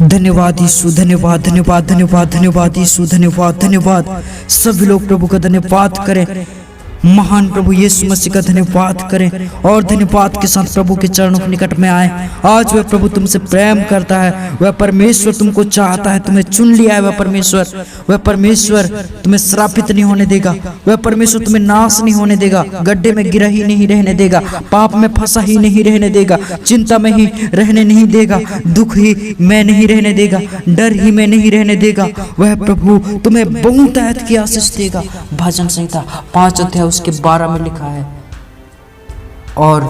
धन्यवाद यीशु, धन्यवाद धन्यवाद धन्यवाद धन्यवाद यीशु, धन्यवाद धन्यवाद। सभी लोग प्रभु का धन्यवाद करें, महान प्रभु यीशु मसीह का धन्यवाद करें और धन्यवाद के साथ प्रभु के चरणों के निकट में आए। आज वह प्रभु तुमसे प्रेम करता है, वह परमेश्वर तुमको चाहता है, तुम्हें चुन लिया है। वह परमेश्वर तुम्हें श्रापित नहीं होने देगा, वह परमेश्वर तुम्हें नाश नहीं होने देगा, गड्ढे में गिरा ही नहीं रहने देगा, पाप में फंसा ही नहीं रहने देगा, चिंता में ही रहने नहीं देगा, दुख ही में नहीं रहने देगा, डर ही में नहीं रहने देगा। वह प्रभु तुम्हें बहुतायत की आशीष देगा। भजन संहिता 5 अध्याय उसके 12 में लिखा है, और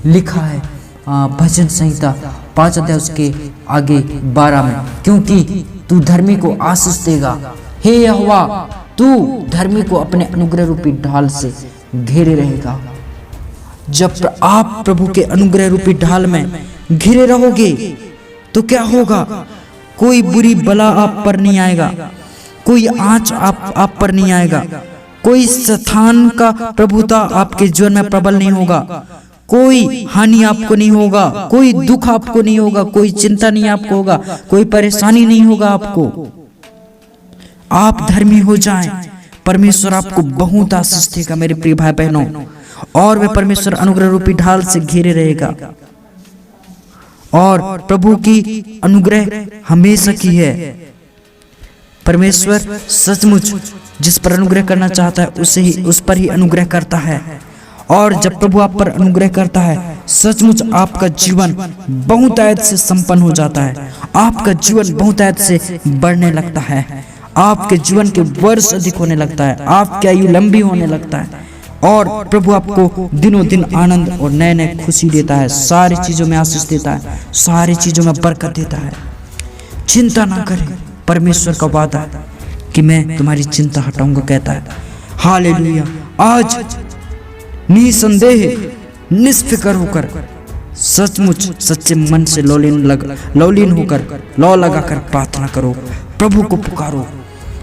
लिखा है भजन संहिता 5 अध्याय उसके आगे 12 में, क्योंकि तू धर्मी को आशीष देगा। हे यहोवा, तू धर्मी को अपने अनुग्रह रूपी ढाल से घेरे रहेगा। जब आप प्रभु के अनुग्रह रूपी ढाल में घिरे रहोगे तो क्या होगा? कोई बुरी बला आप पर नहीं आएगा, कोई आंच आप पर नहीं आएगा, कोई शैतान का प्रभुता आपके जीवन में प्रबल नहीं होगा, कोई हानि आपको नहीं होगा, कोई दुख आपको नहीं होगा, कोई चिंता नहीं आपको होगा, कोई परेशानी नहीं होगा आपको। आप धर्मी हो जाएं, परमेश्वर आपको बहुत आशीष देगा मेरे प्रिय भाई बहनों, और वह परमेश्वर अनुग्रह रूपी ढाल से घेरे रहेगा। और प्रभु की अनुग्रह हमेशा की है। परमेश्वर सचमुच जिस पर अनुग्रह करना चाहता है उस पर ही अनुग्रह करता है। और जब प्रभु आप पर अनुग्रह करता है, सचमुच आपका जीवन बहुतायत से संपन्न हो जाता है, आपका जीवन बहुतायत से बढ़ने लगता है, आपके जीवन के वर्ष अधिक होने लगता है, आपकी आयु लंबी होने लगता है, और प्रभु आपको दिनों दिन आनंद और नए नए खुशी देता है, सारी चीजों में आशीष देता है, सारी चीजों में बरकत देता है। चिंता ना करें, परमेश्वर का वादा है कि मैं तुम्हारी चिंता हटाऊंगा, कहता है। हालेलुया। आज निसंदेह निष्फिक्र होकर, सचमुच सच्चे मन से लौलीन होकर लौ लगाकर प्रार्थना करो, प्रभु को पुकारो।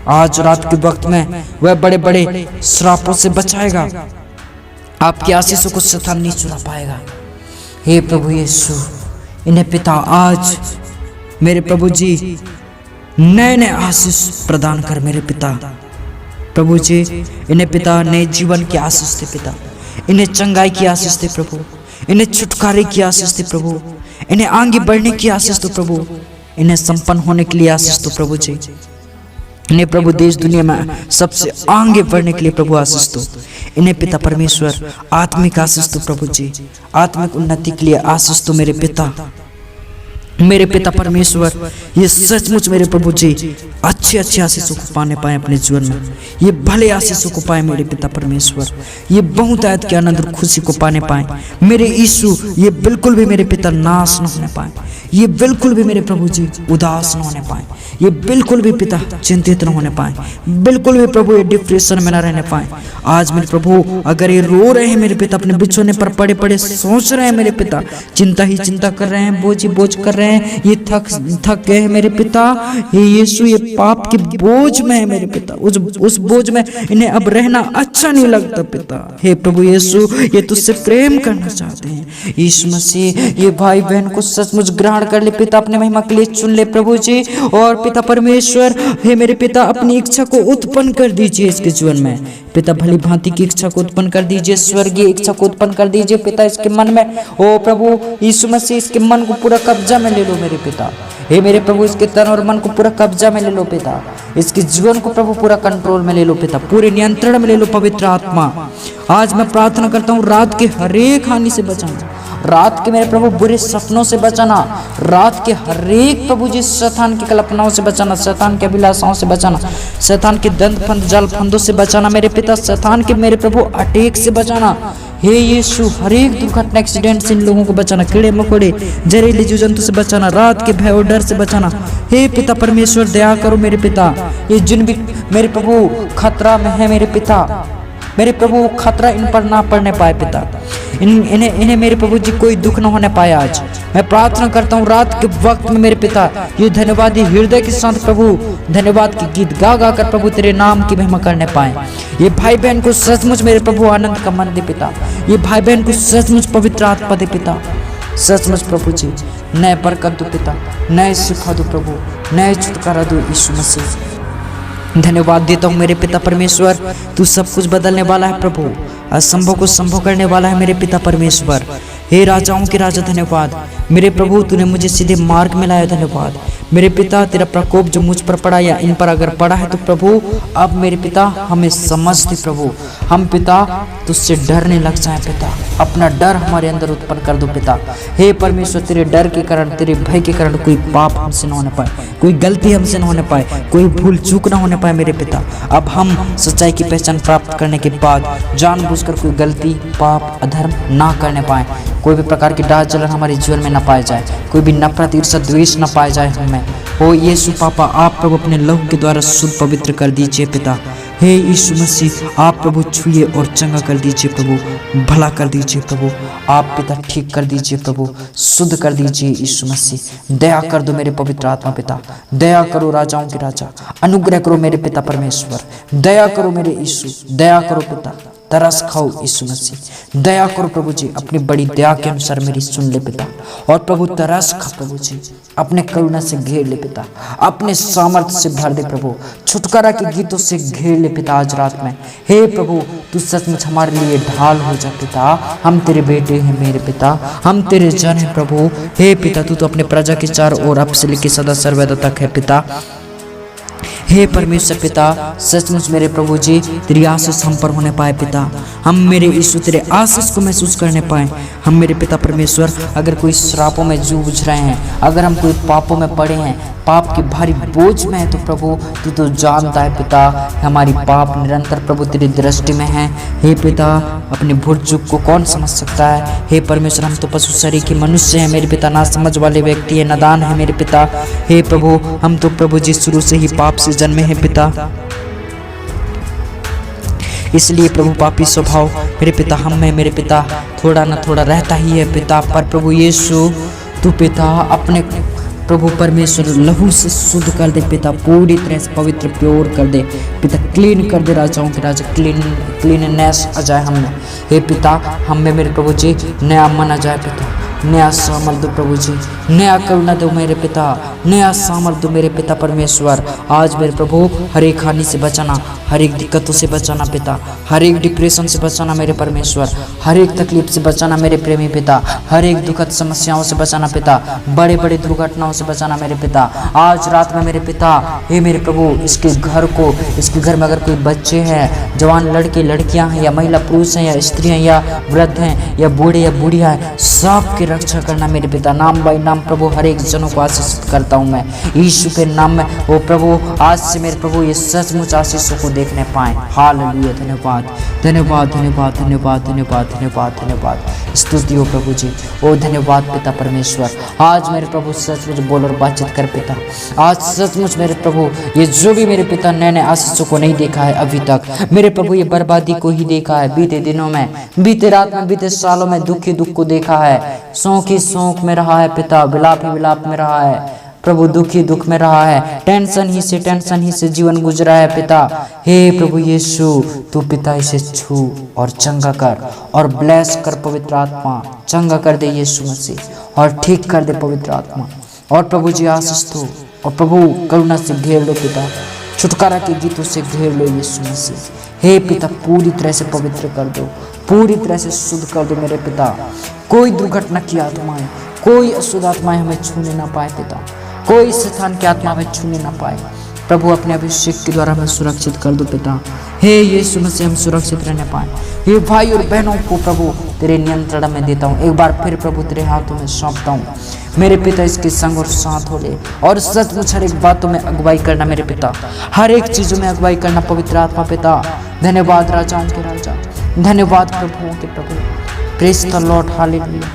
आज रात के वक्त में वह बड़े बड़े श्रापों से बचाएगा, आपकी आशीषों को शैतान नहीं चुरा पाएगा। हे प्रभु यीशु, इन्हें पिता आज मेरे प्रभु जी नए नए आशीष प्रदान कर मेरे पिता। प्रभु जी इन्हें पिता नए जीवन की आशीष दे पिता, इन्हें चंगाई की आशीष दे प्रभु, इन्हें छुटकारे की आशीष दे प्रभु, इन्हें आगे बढ़ने की आशीष दो प्रभु, इन्हें संपन्न होने के लिए आशीष दो प्रभु जी, इन्हें प्रभु देश दुनिया में सबसे आगे बढ़ने के लिए प्रभु आशीष दो। इन्हें पिता परमेश्वर आत्मिक आशीष दो प्रभु जी, आत्मिक उन्नति के लिए आशीष दो मेरे पिता। मेरे पिता परमेश्वर, ये सचमुच मेरे प्रभु जी अच्छे अच्छे आशीषों को पाने पाए अपने जीवन में, ये भले आशीषों को पाए मेरे पिता परमेश्वर, ये बहुतायत के आनंद और खुशी को पाने पाए मेरे यीशु। ये बिल्कुल भी मेरे पिता नाश न होने पाए, ये बिल्कुल भी मेरे प्रभु जी उदास न होने पाए, ये बिल्कुल भी पिता चिंतित न होने पाए, बिल्कुल भी प्रभु ये डिप्रेशन में न रहने पाए। आज मेरे प्रभु अगर ये रो रहे हैं मेरे पिता, अपने बिछोने पर पड़े पड़े सोच रहे हैं मेरे पिता, चिंता ही चिंता कर रहे हैं, बोझ ही बोझ कर रहे हैं, ये थक गए हैं मेरे पिता, ये यीशु ये पाप के बोझ में है मेरे पिता, उस बोझ में इन्हें अब रहना अच्छा नहीं लगता पिता। हे प्रभु यीशु, ये तुझसे प्रेम करना चाहते हैं यीशु मसीह, ये भाई बहन को सचमुच ग्रहण कर ले पिता, अपने महिमा के लिए चुन ले प्रभु जी। और पिता परमेश्वर, हे मेरे पिता अपनी इच्छा को उत्पन्न कर दीजिए इसके जीवन में पिता, भली भांति की इच्छा को उत्पन्न कर दीजिए, स्वर्गीय इच्छा को उत्पन्न कर दीजिए पिता इसके मन में। ओ प्रभु यीशु मसीह, इसके मन को पूरा कब्जा में ले लो मेरे पिता। हे मेरे प्रभु, इसके तन और मन को पूरा कब्जा में ले लो पिता, इसके जीवन को प्रभु पूरा कंट्रोल में ले लो पिता, पूरे नियंत्रण में ले लो पवित्र आत्मा। आज मैं प्रार्थना करता हूँ रात के हरेक हानि से बचाना, रात के मेरे प्रभु बुरे सपनों से बचाना, रात के हरेक प्रभु जी शैतान की कल्पनाओं से बचाना, शैतान के अभिलाषाओं से बचाना, शैतान के दंत फंद जाल फंदों से बचाना मेरे पिता, शैतान के मेरे प्रभु अटैक से बचाना। हे यीशु, हरेक दुर्घटना एक्सीडेंट से इन लोगों को बचाना, कीड़े मकोड़े जहरीले जीव जंतु से बचाना, रात के भय और डर से बचाना। हे पिता परमेश्वर, दया करो मेरे पिता, ये जिन भी मेरे प्रभु खतरा में है मेरे पिता, मेरे प्रभु खतरा इन पर ना पड़ने पाए पिता, इन्हें मेरे प्रभु जी कोई दुख न होने पाए। आज मैं प्रार्थना करता हूँ रात के वक्त में मेरे पिता, ये धन्यवादी हृदय के साथ प्रभु धन्यवाद के गीत गा गा कर प्रभु तेरे नाम की महिमा करने पाए। ये भाई बहन को सचमुच मेरे प्रभु आनंद का मन दे पिता, ये भाई बहन को सचमुच पवित्र आत्मा दे पिता, सचमुच प्रभु जी नए बरकत दो पिता, नए सिखा दो प्रभु, नए छुटकारा दो यीशु मसीह। धन्यवाद देता हूँ मेरे पिता परमेश्वर, तू सब कुछ बदलने वाला है प्रभु, असंभव को संभव करने वाला है मेरे पिता परमेश्वर। हे राजाओं के राजा धन्यवाद मेरे प्रभु, तूने मुझे सीधे मार्ग में लाया। धन्यवाद मेरे पिता, तेरा प्रकोप जो मुझ पर पड़ा या इन पर अगर पड़ा है तो प्रभु अब मेरे पिता हमें समझ दे प्रभु, हम पिता तुझसे डरने लग जाए पिता, अपना डर हमारे अंदर उत्पन्न कर दो पिता। हे परमेश्वर, तेरे डर के कारण, तेरे भय के कारण कोई पाप हमसे न होने पाए, कोई गलती हमसे न होने पाए, कोई भूल चूक न होने पाए मेरे पिता। अब हम सच्चाई की पहचान प्राप्त करने के बाद जानबूझकर कोई गलती, पाप, अधर्म ना करने पाए, कोई भी प्रकार की डाह जलन हमारे जीवन में न पाया जाए, कोई भी नफरत, ईर्ष्या, द्वेष न पाया जाए हमें। ओ यीशु पापा, आप प्रभु अपने लहू के द्वारा शुद्ध पवित्र कर दीजिए पिता। हे यीशु मसीह, आप प्रभु छुए और चंगा कर दीजिए प्रभु, भला कर दीजिए प्रभु, आप पिता ठीक कर दीजिए प्रभु, शुद्ध कर दीजिए यीशु मसीह। दया कर दो मेरे पवित्र आत्मा पिता, दया करो राजाओं के राजा, अनुग्रह करो मेरे पिता परमेश्वर, दया करो मेरे यीशु, दया करो पिता, तरस खाओ यीशु मसीह, दया करो प्रभु जी, अपनी बड़ी दया के अनुसार मेरी सुन ले पिता। और प्रभु तरस खा प्रभु जी, अपने करुणा से घेर ले पिता, अपने सामर्थ्य से भर दे प्रभु, छुटकारा के गीतों से घेर ले पिता आज रात में। हे प्रभु, तू सचमुच हमारे लिए ढाल हो जा पिता, हम तेरे बेटे हैं मेरे पिता, हम तेरे जन हैं प्रभु। हे पिता, तू तो अपने प्रजा के चारों ओर अब से लेकर सदा सर्वदा तक है पिता। हे परमेश्वर पिता, सचमुच मेरे प्रभु जी, तेरी आशीष हम पर होने पाए पिता, हम मेरे यीशु तेरे आशीष को महसूस करने पाए। हम मेरे पिता परमेश्वर, अगर कोई श्रापों में जूझ रहे हैं, अगर हम कोई पापों में पड़े हैं, पाप की भारी बोझ में है तो प्रभु तू तो जानता है पिता, हमारी पाप निरंतर प्रभु तेरी दृष्टि में है। हे पिता, अपने भूल चूक को कौन समझ सकता है। हे परमेश्वर, हम तो पशु शरीर के मनुष्य हैं मेरे पिता, ना समझ वाले व्यक्ति है, नादान है मेरे पिता। हे प्रभु, हम तो प्रभु जी शुरू से ही पाप से जन्मे हैं पिता, इसलिए प्रभु पापी स्वभाव मेरे पिता हम में मेरे पिता थोड़ा ना थोड़ा रहता ही है पिता। पर प्रभु यीशु, तू पिता अपने प्रभु परमेश्वर लहू से शुद्ध कर दे पिता, पूरी तरह से पवित्र प्योर कर दे पिता, क्लीन कर दे राजाओं के राजा, क्लीननेस आ जाए हम में। हे पिता, हम में मेरे प्रभु जी नया मन आ जाए पिता, नया सामर्थ दो प्रभु जी, नया करुणा दो मेरे पिता, नया सामर्थ दो मेरे पिता परमेश्वर। आज मेरे प्रभु हर एक हानि से बचाना, हर एक दिक्कतों से बचाना पिता, हर एक डिप्रेशन से बचाना मेरे परमेश्वर, हर एक तकलीफ से बचाना मेरे प्रेमी पिता, हर एक दुखद समस्याओं से बचाना पिता, बड़े बड़े दुर्घटनाओं से बचाना मेरे पिता। आज रात में मेरे पिता, हे मेरे प्रभु, इसके घर को, इसके घर में अगर कोई बच्चे हैं, जवान लड़के लड़कियां हैं, या महिला पुरुष हैं, या स्त्रियां, या वृद्ध हैं, या बूढ़े या बूढ़ियां हैं, सबकी रक्षा करना मेरे पिता। नाम बाई नाम प्रभु हर एक जनों को आशीषित करता हूँ मैं यीशु के नाम में। ओ प्रभु, आज से मेरे प्रभु ये सचमुच आशीषों को देखने पाए। हालेलुया, धन्यवाद धन्यवाद धन्यवाद धन्यवाद धन्यवाद धन्यवाद धन्यवाद, स्तुति हो प्रभु जी। ओ धन्यवाद पिता परमेश्वर, आज मेरे प्रभु सचमुच बोल और बातचीत कर पिता। आज सचमुच मेरे प्रभु, ये जो भी मेरे पिता नए नए आशीषों को नहीं देखा है अभी तक, मेरे प्रभु ये बर्बादी को ही देखा है, बीते दिनों में, बीते रात में, बीते सालों में दुख ही दुख को देखा है, शोक ही शोक में रहा है पिता, विलाप ही विलाप में रहा है प्रभु, दुख ही दुख में रहा है, टेंशन ही से जीवन गुजरा है पिता। हे प्रभु यीशु, तू पिता इसे छू और चंगा कर और ब्लेस कर पवित्र आत्मा, चंगा कर दे यीशु मसीह और ठीक कर दे पवित्र आत्मा। और प्रभु जी आशीष दो, और प्रभु करुणा से घेर लो पिता, छुटकारा के गीतों से घेर लो यीशु मसीह। हे पिता, पूरी तरह से पवित्र कर दो, पूरी तरह से शुद्ध कर दो मेरे पिता। कोई दुर्घटना की आत्माएं, कोई अशुद्ध आत्माएं हमें छूने ना पाए पिता, कोई शैतान की आत्मा हमें छूने ना पाए प्रभु। अपने अभिषेक के द्वारा हमें सुरक्षित कर दो पिता। हे यीशु मसीह, हम सुरक्षित रहने पाए। ये भाई और बहनों को प्रभु तेरे नियंत्रण में देता हूँ, एक बार फिर प्रभु तेरे हाथों में सौंपता हूँ मेरे पिता। इसके संग और साथ हो ले, और सचमुच हर एक बातों में अगुवाई करना मेरे पिता, हर एक चीजों में अगुवाई करना पवित्र आत्मा पिता। धन्यवाद राजाओं के राजा, धन्यवाद प्रभुओं के प्रभु। Praise the Lord, hallelujah,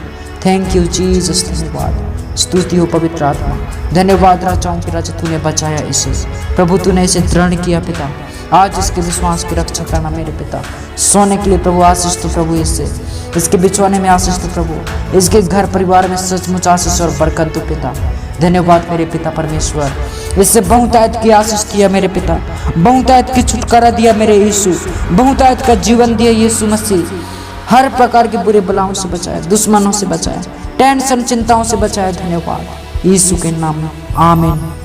thank you Jesus, धन्यवाद, स्तुति हो पवित्र आत्मा। धन्यवाद राजाओं के राजा, तूने बचाया इसे प्रभु, तूने इसे दृढ़ किया पिता। आज इसके विश्वास की रक्षा करना मेरे पिता। सोने के लिए प्रभु आशीष तो प्रभु, इसके बिछवाने में आशीष तो प्रभु, इसके घर परिवार में सचमुच आशीष और बरकत दो पिता। धन्यवाद मेरे पिता परमेश्वर, इससे बहुतायत की आशीष दिया मेरे पिता, बहुतायत की छुटकारा दिया मेरे यीशु, बहुतायत का जीवन दिया यीशु मसीह। हर प्रकार के बुरे बलाओं से बचाया, दुश्मनों से बचाया, टेंशन चिंताओं से बचाया। धन्यवाद यीशु के नाम में आमीन।